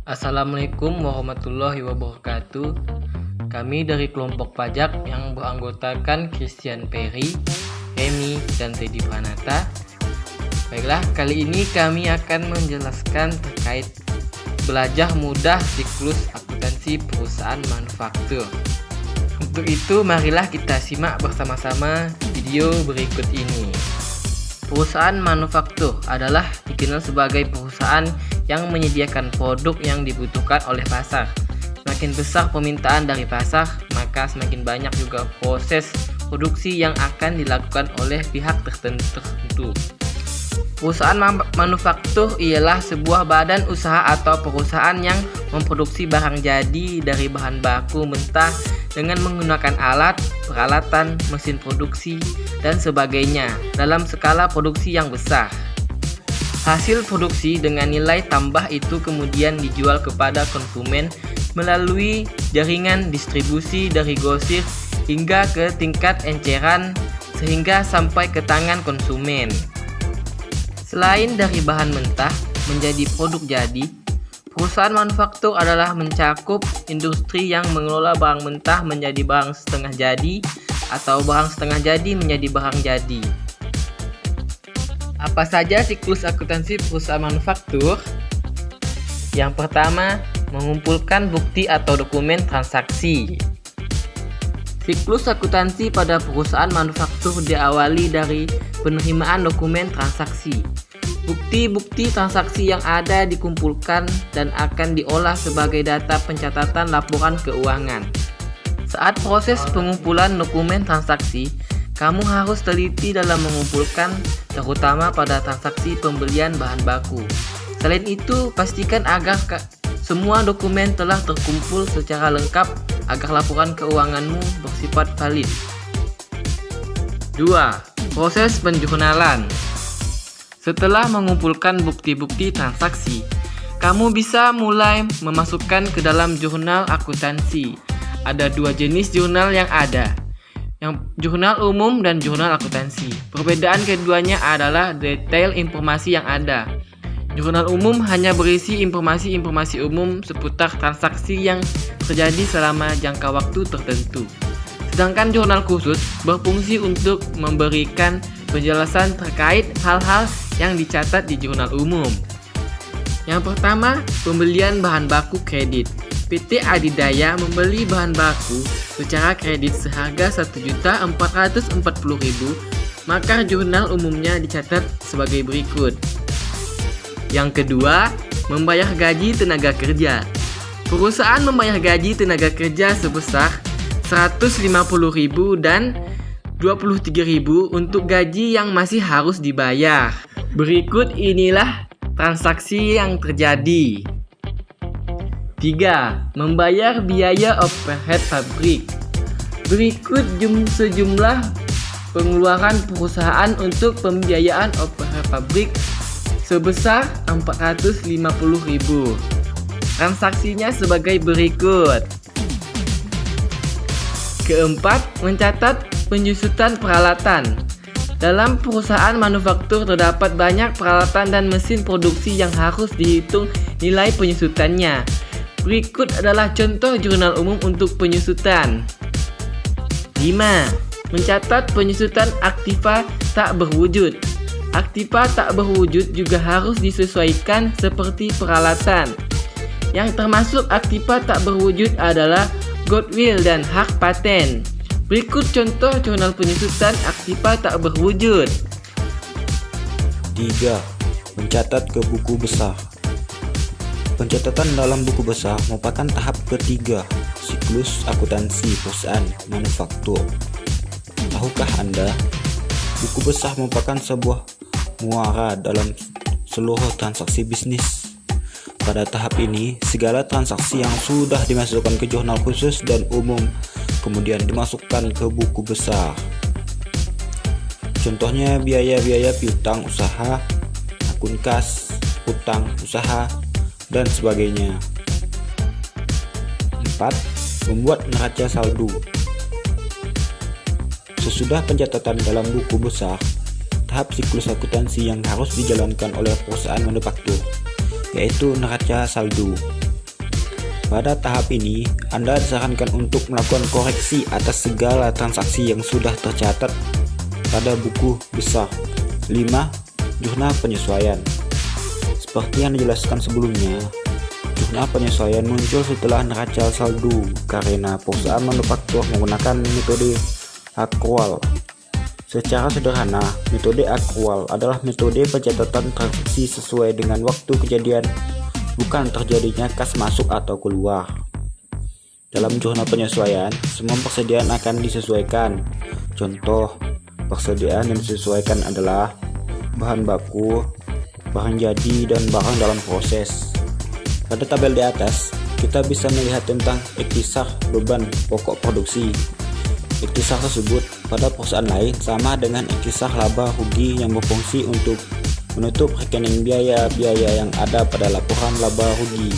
Assalamualaikum warahmatullahi wabarakatuh. Kami dari kelompok pajak yang beranggotakan Christian Perry, Emi, dan Teddy Pranata. Baiklah, kali ini kami akan menjelaskan terkait belajar mudah siklus akuntansi perusahaan manufaktur. Untuk itu, marilah kita simak bersama-sama video berikut ini. Perusahaan manufaktur adalah dikenal sebagai perusahaan yang menyediakan produk yang dibutuhkan oleh pasar. Semakin besar permintaan dari pasar, maka semakin banyak juga proses produksi yang akan dilakukan oleh pihak tertentu. Perusahaan manufaktur ialah sebuah badan usaha atau perusahaan yang memproduksi barang jadi dari bahan baku mentah dengan menggunakan alat, peralatan, mesin produksi, dan sebagainya dalam skala produksi yang besar. Hasil produksi dengan nilai tambah itu kemudian dijual kepada konsumen melalui jaringan distribusi dari grosir hingga ke tingkat enceran sehingga sampai ke tangan konsumen. Selain dari bahan mentah menjadi produk jadi, perusahaan manufaktur adalah mencakup industri yang mengelola barang mentah menjadi barang setengah jadi atau barang setengah jadi menjadi barang jadi. Apa saja siklus akuntansi perusahaan manufaktur? Yang pertama, mengumpulkan bukti atau dokumen transaksi. Siklus akuntansi pada perusahaan manufaktur diawali dari penerimaan dokumen transaksi. Bukti-bukti transaksi yang ada dikumpulkan dan akan diolah sebagai data pencatatan laporan keuangan. Saat proses pengumpulan dokumen transaksi, kamu harus teliti dalam mengumpulkan, terutama pada transaksi pembelian bahan baku. Selain itu, pastikan agar semua dokumen telah terkumpul secara lengkap agar laporan keuanganmu bersifat valid. 2. Proses penjurnalan. Setelah mengumpulkan bukti-bukti transaksi, kamu bisa mulai memasukkan ke dalam jurnal akuntansi. Ada dua jenis jurnal yang ada, yang jurnal umum dan jurnal akuntansi. Perbedaan keduanya adalah detail informasi yang ada. Jurnal umum hanya berisi informasi-informasi umum seputar transaksi yang terjadi selama jangka waktu tertentu. Sedangkan jurnal khusus berfungsi untuk memberikan penjelasan terkait hal-hal yang dicatat di jurnal umum. Yang pertama, pembelian bahan baku kredit. PT Adidaya membeli bahan baku secara kredit seharga Rp1.440.000, maka jurnal umumnya dicatat sebagai berikut. Yang kedua, membayar gaji tenaga kerja. Perusahaan membayar gaji tenaga kerja sebesar Rp150.000 dan Rp23.000 untuk gaji yang masih harus dibayar. Berikut inilah transaksi yang terjadi. 3. Membayar biaya overhead pabrik. Berikut sejumlah pengeluaran perusahaan untuk pembiayaan overhead pabrik sebesar Rp450.000. Transaksinya sebagai berikut. Keempat, mencatat penyusutan peralatan. Dalam perusahaan manufaktur terdapat banyak peralatan dan mesin produksi yang harus dihitung nilai penyusutannya. Berikut adalah contoh jurnal umum untuk penyusutan. 5. Mencatat penyusutan aktiva tak berwujud. Aktiva tak berwujud juga harus disesuaikan seperti peralatan. Yang termasuk aktiva tak berwujud adalah goodwill dan hak paten. Berikut contoh jurnal penyusutan aktiva tak berwujud. 3. Mencatat ke buku besar. Pencatatan dalam buku besar merupakan tahap ketiga siklus akuntansi perusahaan manufaktur. Tahukah Anda, buku besar merupakan sebuah muara dalam seluruh transaksi bisnis. Pada tahap ini, segala transaksi yang sudah dimasukkan ke jurnal khusus dan umum kemudian dimasukkan ke buku besar. Contohnya biaya-biaya piutang usaha, akun kas, utang usaha, dan sebagainya. 4. Membuat neraca saldo. Sesudah pencatatan dalam buku besar, tahap siklus akuntansi yang harus dijalankan oleh perusahaan manufaktur, yaitu neraca saldo. Pada tahap ini, Anda disarankan untuk melakukan koreksi atas segala transaksi yang sudah tercatat pada buku besar. 5. Jurnal penyesuaian. Seperti yang dijelaskan sebelumnya, jurnal penyesuaian muncul setelah neraca saldo karena perusahaan manufaktur menggunakan metode akrual. Secara sederhana, metode akrual adalah metode pencatatan transaksi sesuai dengan waktu kejadian, bukan terjadinya kas masuk atau keluar. Dalam jurnal penyesuaian, semua persediaan akan disesuaikan. Contoh, persediaan yang disesuaikan adalah bahan baku, barang jadi, dan barang dalam proses. Pada tabel di atas, kita bisa melihat tentang iktisar beban pokok produksi. Iktisar tersebut pada perusahaan lain sama dengan iktisar laba rugi yang berfungsi untuk menutup rekening biaya-biaya yang ada pada laporan laba rugi,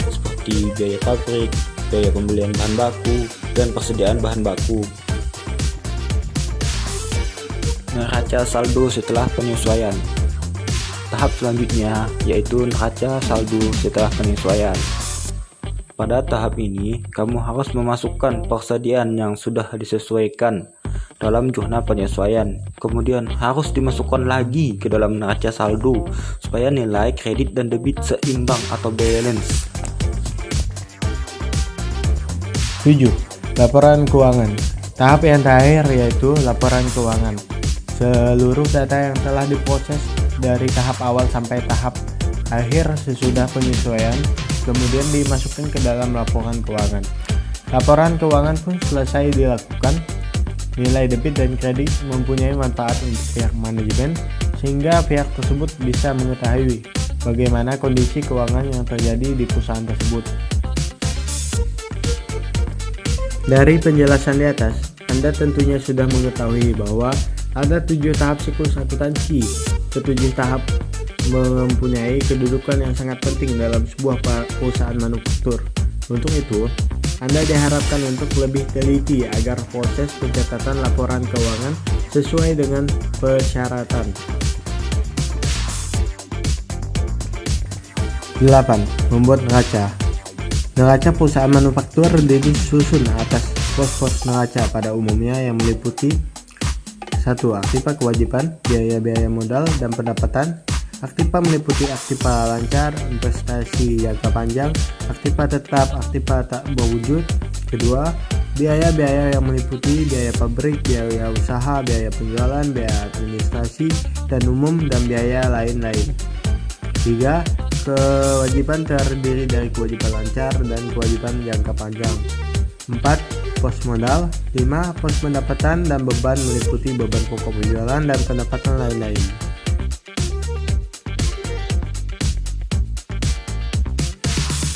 seperti biaya pabrik, biaya pembelian bahan baku, dan persediaan bahan baku. Neraca saldo setelah penyesuaian. Tahap selanjutnya yaitu neraca saldo setelah penyesuaian. Pada tahap ini, kamu harus memasukkan persediaan yang sudah disesuaikan dalam jurnal penyesuaian, kemudian harus dimasukkan lagi ke dalam neraca saldo supaya nilai kredit dan debit seimbang atau balance. 7. Laporan keuangan. Tahap yang terakhir yaitu laporan keuangan. Seluruh data yang telah diproses dari tahap awal sampai tahap akhir sesudah penyesuaian kemudian dimasukkan ke dalam laporan keuangan. Laporan keuangan pun selesai dilakukan. Nilai debit dan kredit mempunyai manfaat untuk pihak manajemen sehingga pihak tersebut bisa mengetahui bagaimana kondisi keuangan yang terjadi di perusahaan tersebut. Dari penjelasan di atas, Anda tentunya sudah mengetahui bahwa ada 7 tahap siklus akuntansi. Ketujuh tahap mempunyai kedudukan yang sangat penting dalam sebuah perusahaan manufaktur. Untuk itu, Anda diharapkan untuk lebih teliti agar proses pencatatan laporan keuangan sesuai dengan persyaratan. 8. Membuat neraca. Neraca perusahaan manufaktur disusun atas pos-pos neraca pada umumnya yang meliputi 1. Aktiva kewajiban, biaya-biaya modal dan pendapatan. Aktiva meliputi aktiva lancar, investasi jangka panjang, aktiva tetap, aktiva tak berwujud. Kedua, biaya-biaya yang meliputi biaya pabrik, biaya usaha, biaya penjualan, biaya administrasi dan umum, dan biaya lain-lain. 3. Kewajiban terdiri dari kewajiban lancar dan kewajiban jangka panjang. 4. Pos modal. 5. Pos pendapatan dan beban meliputi beban pokok penjualan dan pendapatan lain-lain.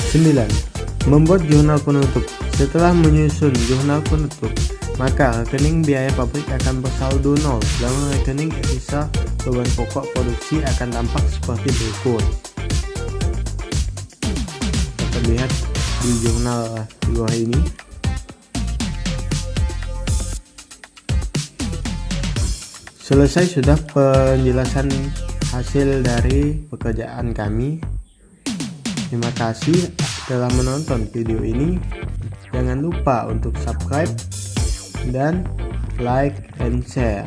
9. Membuat jurnal penutup. Setelah menyusun jurnal penutup, maka rekening biaya pabrik akan bersaldo 0 dan rekening sisa beban pokok produksi akan tampak seperti berikut. Dapat lihat di jurnal di bawah ini. Selesai sudah penjelasan hasil dari pekerjaan kami. Terima kasih telah menonton video ini. Jangan lupa untuk subscribe dan like and share.